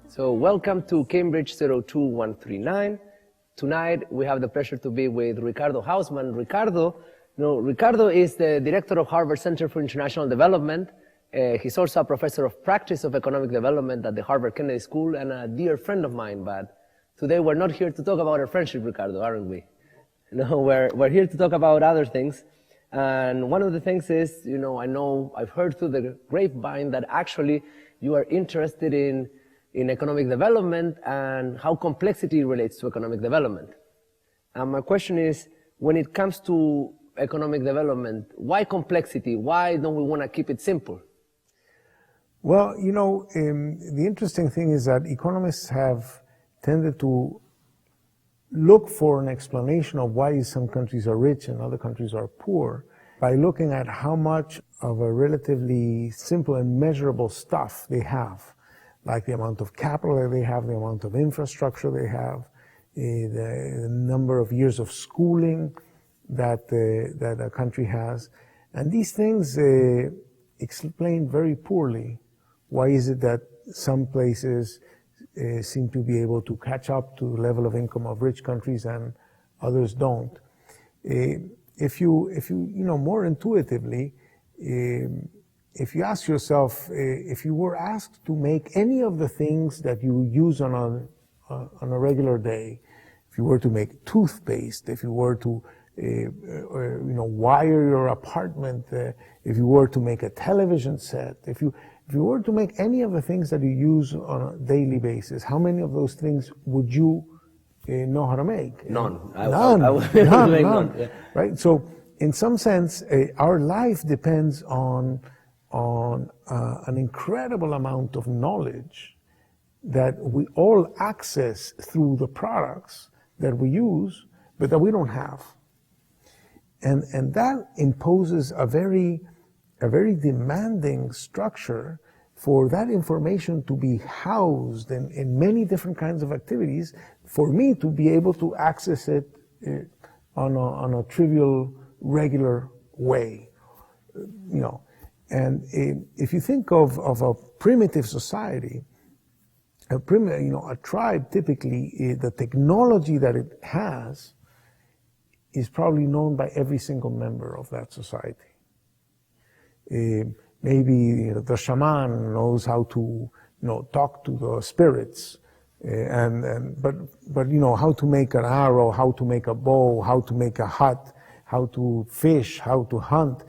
So welcome to Cambridge 02139. Tonight we have the pleasure to be with Ricardo Hausmann. Ricardo is the director of Harvard Center for International Development. He's also a professor of practice of economic development at the Harvard Kennedy School and a dear friend of mine. But today we're not here to talk about our friendship, Ricardo, aren't we? No, we're here to talk about other things. And one of the things is, I've heard through the grapevine that actually you are interested in economic development and how complexity relates to economic development. And my question is, when it comes to economic development, why complexity? Why don't we want to keep it simple? Well, the interesting thing is that economists have tended to look for an explanation of why some countries are rich and other countries are poor by looking at how much of a relatively simple and measurable stuff they have, like the amount of capital that they have, the amount of infrastructure they have, the number of years of schooling that a country has. And these things explain very poorly why is it that some places seem to be able to catch up to the level of income of rich countries and others don't. If you more intuitively, if you ask yourself, if you were asked to make any of the things that you use on a regular day, if you were to make toothpaste, if you were to wire your apartment, if you were to make a television set, if you were to make any of the things that you use on a daily basis, how many of those things would you know how to make? None. None. Yeah. Right? So, in some sense, our life depends on an incredible amount of knowledge that we all access through the products that we use, but that we don't have. And that imposes a very demanding structure for that information to be housed in many different kinds of activities, for me to be able to access it on a trivial, regular way. And if you think of a primitive society, a tribe, typically, the technology that it has is probably known by every single member of that society. Maybe the shaman knows how to, talk to the spirits, but how to make an arrow, how to make a bow, how to make a hut, how to fish, how to hunt.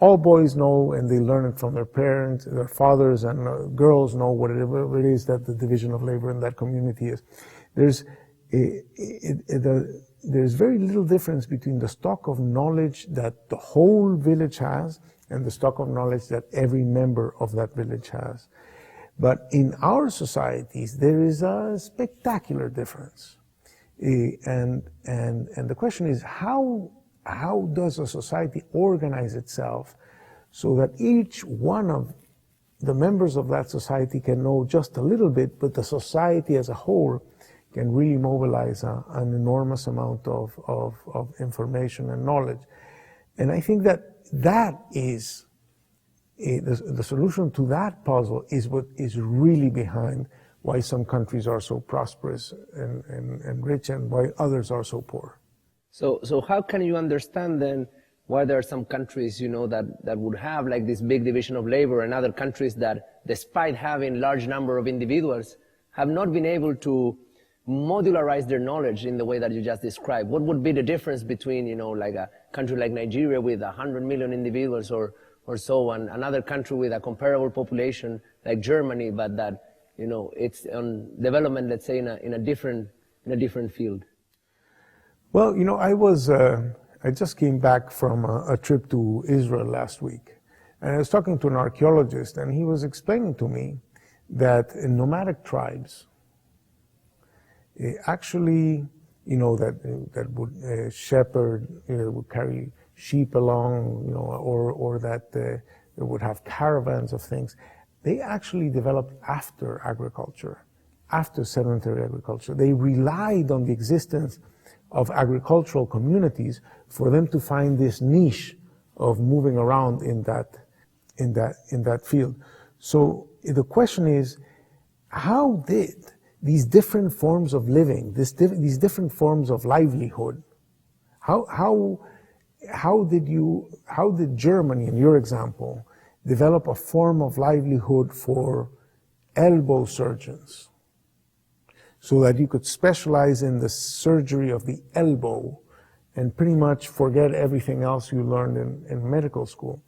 All boys know, and they learn it from their parents, their fathers, and girls know whatever it is that the division of labor in that community is. There's very little difference between the stock of knowledge that the whole village has and the stock of knowledge that every member of that village has. But in our societies, there is a spectacular difference. And the question is, how does a society organize itself so that each one of the members of that society can know just a little bit, but the society as a whole can really mobilize an enormous amount of information and knowledge. And I think that is the solution to that puzzle is what is really behind why some countries are so prosperous and rich and why others are so poor. So how can you understand then why there are some countries, that would have like this big division of labor, and other countries that, despite having large number of individuals, have not been able to modularize their knowledge in the way that you just described? What would be the difference between, like a country like Nigeria with 100 million individuals or so, and another country with a comparable population like Germany, but that, it's on development, let's say, in a different field? Well, I just came back from a trip to Israel last week, and I was talking to an archaeologist, and he was explaining to me that in nomadic tribes, actually, that would shepherd, would carry sheep along, or that they would have caravans of things. They actually developed after agriculture, after sedentary agriculture. They relied on the existence of agricultural communities for them to find this niche of moving around in that field. So the question is, how did these different forms of living, these different forms of livelihood, how did Germany, in your example, develop a form of livelihood for elbow surgeons so that you could specialize in the surgery of the elbow and pretty much forget everything else you learned in medical school?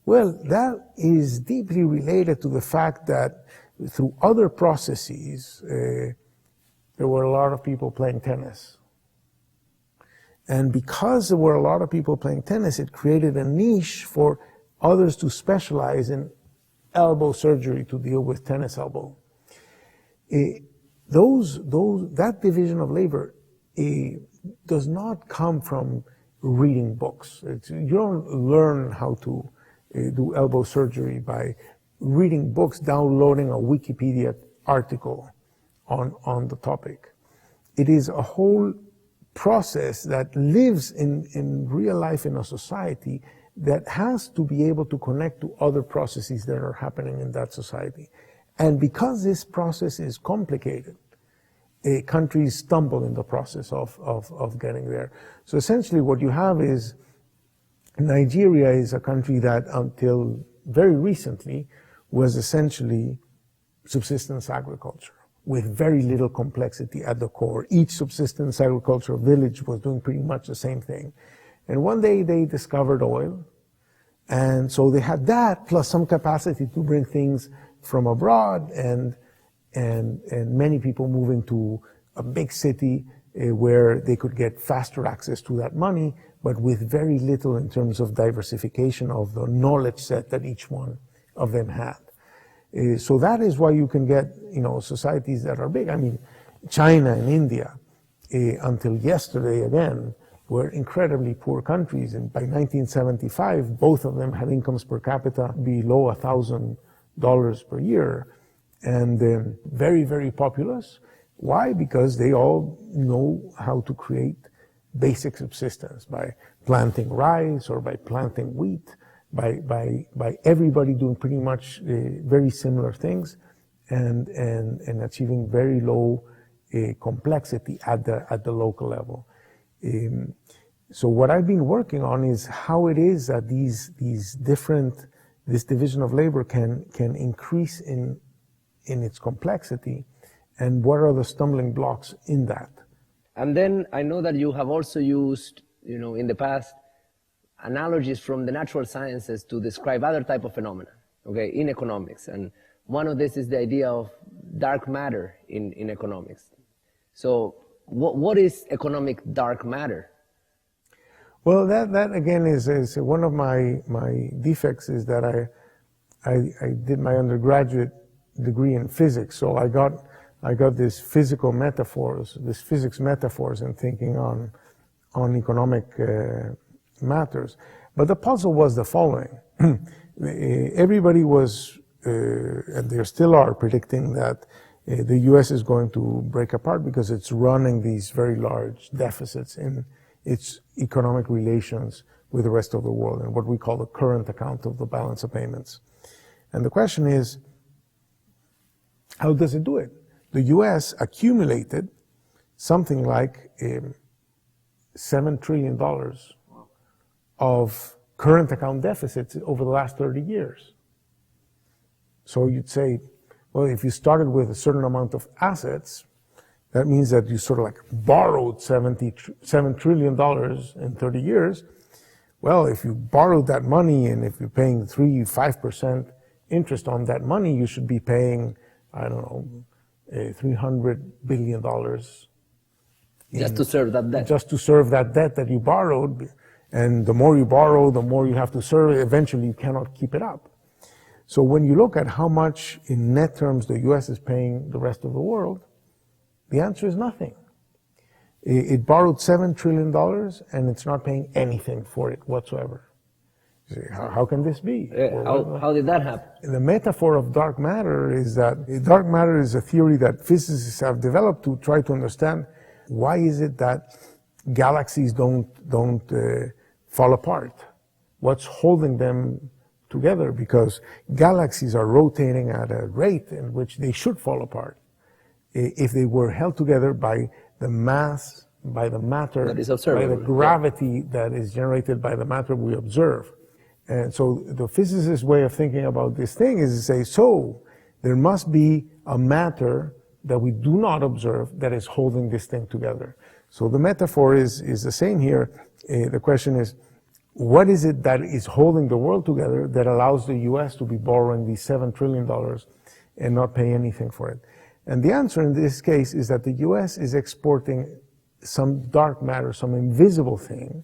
Well, that is deeply related to the fact that through other processes, there were a lot of people playing tennis. And because there were a lot of people playing tennis, it created a niche for others to specialize in elbow surgery to deal with tennis elbow. That division of labor does not come from reading books. You don't learn how to do elbow surgery by reading books, downloading a Wikipedia article on the topic. It is a whole process that lives in real life in a society that has to be able to connect to other processes that are happening in that society. And because this process is complicated, countries stumble in the process of getting there. So essentially what you have is Nigeria is a country that until very recently was essentially subsistence agriculture with very little complexity at the core. Each subsistence agricultural village was doing pretty much the same thing. And one day they discovered oil, and so they had that plus some capacity to bring things from abroad, and many people moving to a big city where they could get faster access to that money, but with very little in terms of diversification of the knowledge set that each one of them had. So that is why you can get, societies that are big. I mean, China and India, until yesterday again, were incredibly poor countries. And by 1975, both of them had incomes per capita below $1,000 per year. And very, very populous. Why? Because they all know how to create basic subsistence by planting rice or by planting wheat, by everybody doing pretty much very similar things and achieving very low complexity at the local level. So what I've been working on is how it is that this division of labor can increase in its complexity, and what are the stumbling blocks in that. And then I know that you have also used, in the past, analogies from the natural sciences to describe other type of phenomena, okay, in economics. And one of this is the idea of dark matter in economics. So what is economic dark matter? Well, that again is one of my defects is that I did my undergraduate degree in physics, so I got this physics metaphors and thinking on economic matters. But the puzzle was the following. Everybody was, and there still are, predicting that the U.S. is going to break apart because it's running these very large deficits in its economic relations with the rest of the world, and what we call the current account of the balance of payments. And the question is, how does it do it? The U.S. accumulated something like $7 trillion of current account deficits over the last 30 years. So you'd say, well, if you started with a certain amount of assets, that means that you sort of like borrowed $7 trillion in 30 years. Well, if you borrowed that money and if you're paying 5% interest on that money, you should be paying, I don't know, $300 billion. Just to serve that debt. Just to serve that debt that you borrowed. And the more you borrow, the more you have to serve. Eventually, you cannot keep it up. So when you look at how much in net terms the U.S. is paying the rest of the world, the answer is nothing. It borrowed $7 trillion and it's not paying anything for it whatsoever. How can this be? How did that happen? The metaphor of dark matter is that dark matter is a theory that physicists have developed to try to understand why is it that galaxies don't fall apart. What's holding them together, because galaxies are rotating at a rate in which they should fall apart if they were held together by the mass, by the matter, that is by observable. the gravity that is generated by the matter we observe. And so the physicist's way of thinking about this thing is to say, so there must be a matter that we do not observe that is holding this thing together. So the metaphor is the same here. The question is, what is it that is holding the world together that allows the US to be borrowing these $7 trillion and not pay anything for it? And the answer in this case is that the US is exporting some dark matter, some invisible thing,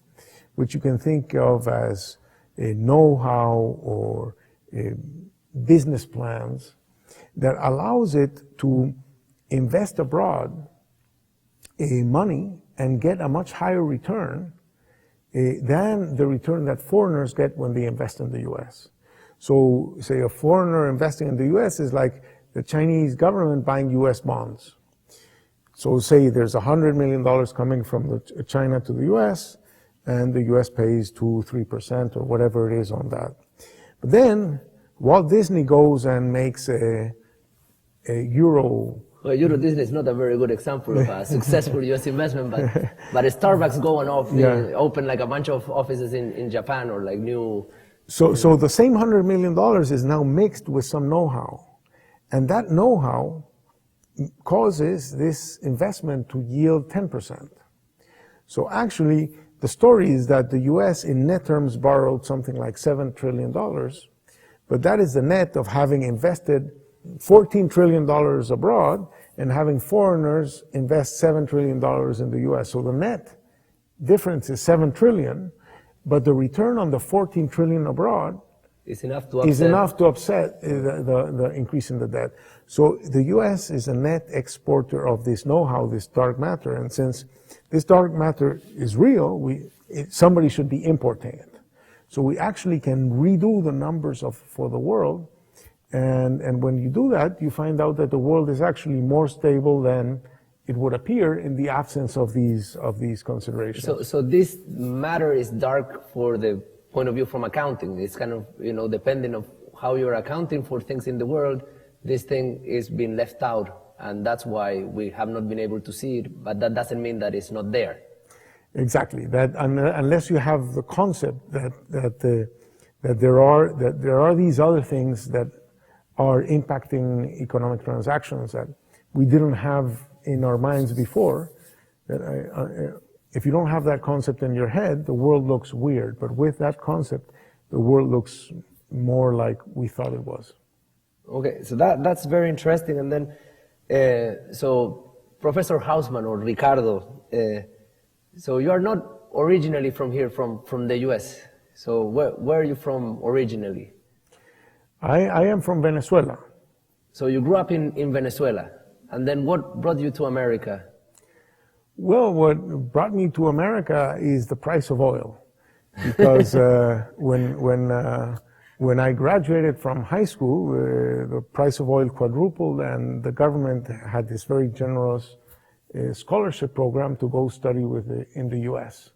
which you can think of as a know-how or business plans that allows it to invest abroad money and get a much higher return than the return that foreigners get when they invest in the US. So say a foreigner investing in the US is like the Chinese government buying US bonds. So say there's $100 million coming from China to the US, and the US pays 2-3% or whatever it is on that. But then Walt Disney goes and makes a Euro. Well, Euro Disney is not a very good example of a successful US investment, but Starbucks going off, open like a bunch of offices in Japan or like new. So the same $100 million is now mixed with some know-how. And that know-how causes this investment to yield 10%. So actually, the story is that the US in net terms borrowed something like $7 trillion, but that is the net of having invested $14 trillion abroad and having foreigners invest $7 trillion in the US. So the net difference is $7 trillion, but the return on the $14 trillion abroad is enough to upset the increase in the debt. So the US is a net exporter of this know-how, this dark matter, and since this dark matter is real, somebody should be importing it. So we actually can redo the numbers for the world, and when you do that, you find out that the world is actually more stable than it would appear in the absence of these considerations. So this matter is dark for the point of view from accounting. It's kind of, depending on how you're accounting for things in the world, this thing is being left out, and that's why we have not been able to see it, but that doesn't mean that it's not there. Exactly. That unless you have the concept that there are these other things that are impacting economic transactions that we didn't have in our minds before, if you don't have that concept in your head, the world looks weird. But with that concept, the world looks more like we thought it was. Okay, so that's very interesting. And then, so Professor Hausmann or Ricardo, so you are not originally from here, from the US. So where are you from originally? I am from Venezuela. So you grew up in Venezuela. And then what brought you to America? Well, what brought me to America is the price of oil. Because when I graduated from high school, the price of oil quadrupled, and the government had this very generous scholarship program to go study in the U.S.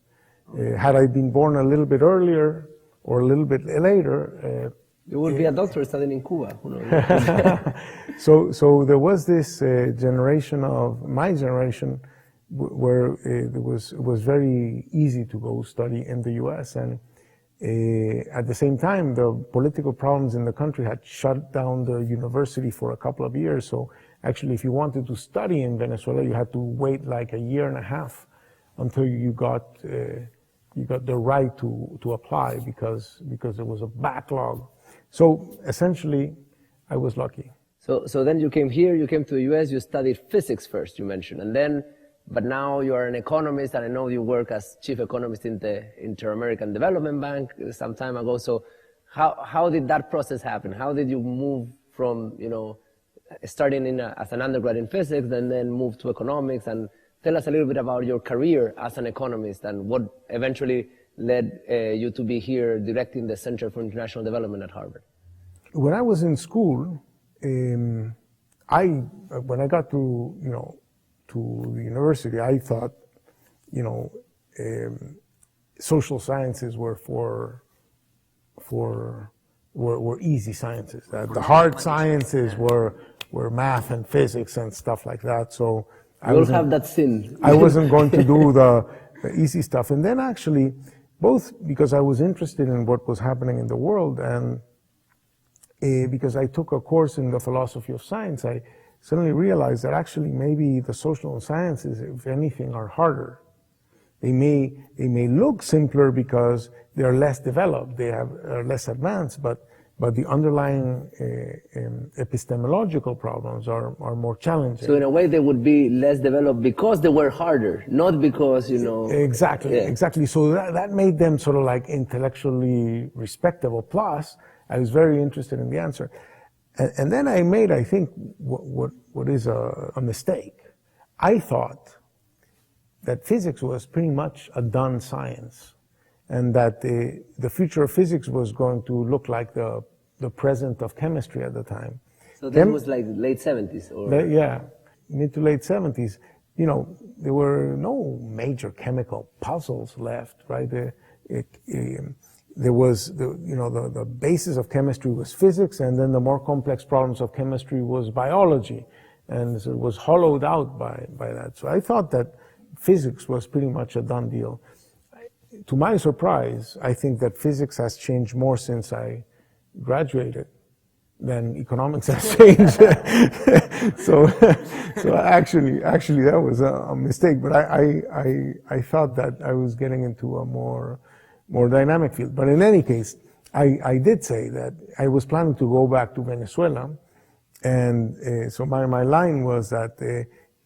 Had I been born a little bit earlier or a little bit later, you would be a doctor studying in Cuba. Who knows? So there was this generation of my generation where it was very easy to go study in the U.S. and at the same time, the political problems in the country had shut down the university for a couple of years. So actually, if you wanted to study in Venezuela, you had to wait like a year and a half until you got the right to apply because there was a backlog. So essentially, I was lucky. So then you came here, you came to the US, you studied physics first, you mentioned, and then, but now you are an economist, and I know you work as chief economist in the Inter-American Development Bank some time ago. So how did that process happen? How did you move from, starting as an undergrad in physics and then move to economics? And tell us a little bit about your career as an economist and what eventually led you to be here directing the Center for International Development at Harvard. When I was in school, when I got to the university, I thought, social sciences were for were easy sciences. The hard sciences were math and physics and stuff like that. So we all have that sin. I wasn't going to do the easy stuff. And then actually, both because I was interested in what was happening in the world and because I took a course in the philosophy of science, I suddenly realized that actually maybe the social sciences, if anything, are harder. They may look simpler because they are less developed, they are less advanced, but the underlying epistemological problems are more challenging. So in a way they would be less developed because they were harder, not because, you know... Exactly, exactly. So that made them sort of like intellectually respectable. Plus, I was very interested in the answer. And then I made, I think, what is a mistake. I thought that physics was pretty much a done science, and that the future of physics was going to look like the present of chemistry at the time. So that was like late 70s? Or? Yeah, mid to late 70s. You know, there were no major chemical puzzles left, right? There was, the basis of chemistry was physics, and then the more complex problems of chemistry was biology, and so it was hollowed out by that. So I thought that physics was pretty much a done deal. To my surprise, I think that physics has changed more since I graduated than economics has changed. so actually that was a mistake. But I thought that I was getting into a more dynamic field. But in any case, I did say that I was planning to go back to Venezuela, and so my line was that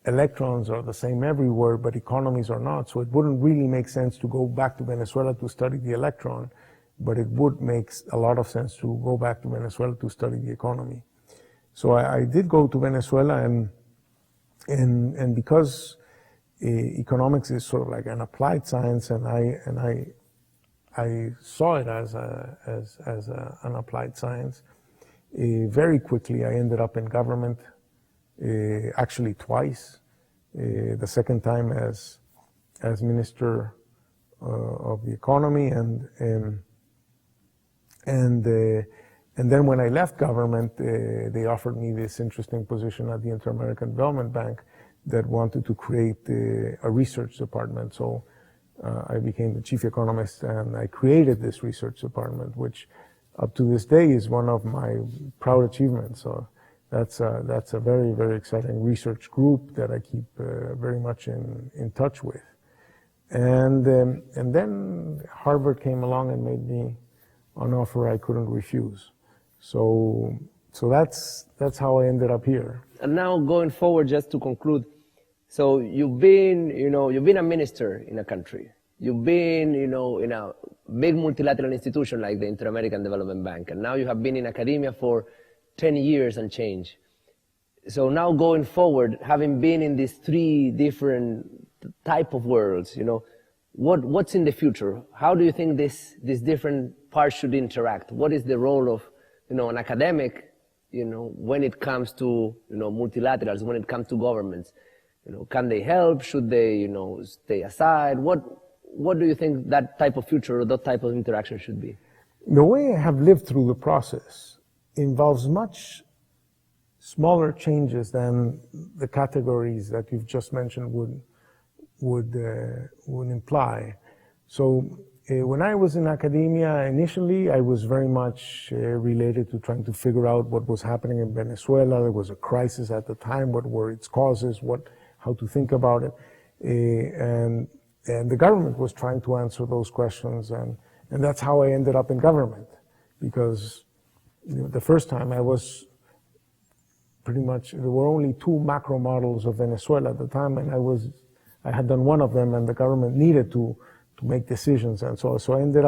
electrons are the same everywhere, but economies are not. So it wouldn't really make sense to go back to Venezuela to study the electron, but it would make a lot of sense to go back to Venezuela to study the economy. So I did go to Venezuela, and because economics is sort of like an applied science, and I saw it as an applied science. Very quickly, I ended up in government. Actually twice. The second time as Minister of the Economy, and then when I left government, they offered me this interesting position at the Inter-American Development Bank that wanted to create a research department. So I became the chief economist, and I created this research department, which up to this day is one of my proud achievements. So that's a very, very exciting research group that I keep very much in touch with. And then Harvard came along and made me an offer I couldn't refuse. So that's how I ended up here. And now going forward, just to conclude, so you've been a minister in a country. You've been, in a big multilateral institution like the Inter-American Development Bank, and now you have been in academia for 10 years and change. So now going forward, having been in these three different type of worlds, what's in the future? How do you think these different parts should interact? What is the role of, an academic, when it comes to, multilaterals, when it comes to governments? Can they help? Should they, stay aside? What do you think that type of future or that type of interaction should be? The way I have lived through the process involves much smaller changes than the categories that you've just mentioned would imply. So when I was in academia, initially I was very much related to trying to figure out what was happening in Venezuela. There was a crisis at the time. What were its causes? How to think about it? And the government was trying to answer those questions, and that's how I ended up in government, because the first time I was pretty much, there were only two macro models of Venezuela at the time, and I had done one of them, and the government needed to make decisions, and so I ended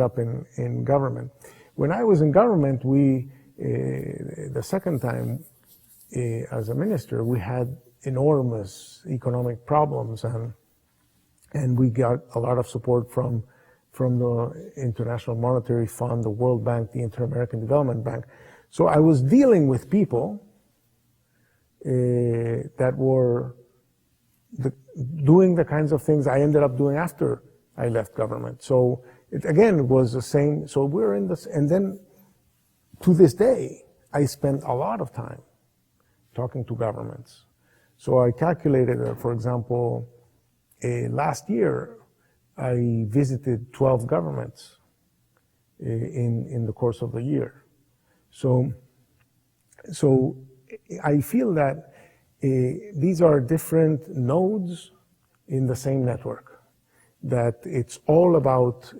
up in government. When I was in government, the second time as a minister, we had enormous economic problems, and we got a lot of support from the International Monetary Fund, the World Bank, the Inter-American Development Bank. So I was dealing with people that were doing the kinds of things I ended up doing after I left government. So it, again, was the same. So we're in this, and then to this day, I spend a lot of time talking to governments. So I calculated that, for example, last year, I visited 12 governments in the course of the year. So I feel that these are different nodes in the same network, that it's all about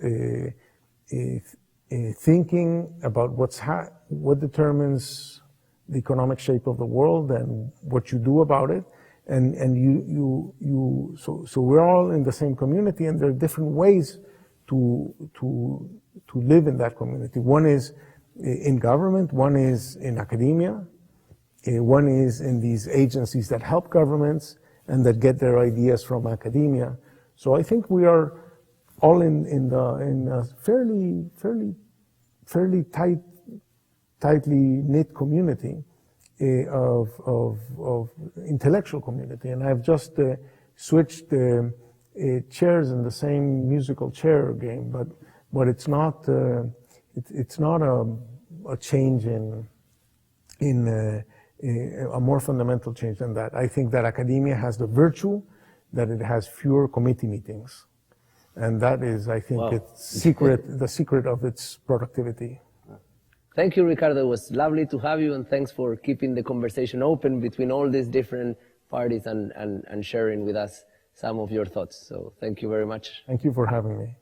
thinking about what determines the economic shape of the world and what you do about it. So we're all in the same community, and there are different ways to live in that community. One is in government, one is in academia, one is in these agencies that help governments and that get their ideas from academia. So I think we are all in a fairly tightly knit community of intellectual community. And I've just switched chairs in the same musical chair game, but it's not a change in a more fundamental change than that. I think that academia has the virtue that it has fewer committee meetings. And that is, I think, the secret of its productivity. Thank you, Ricardo. It was lovely to have you, and thanks for keeping the conversation open between all these different parties and sharing with us some of your thoughts. So thank you very much. Thank you for having me.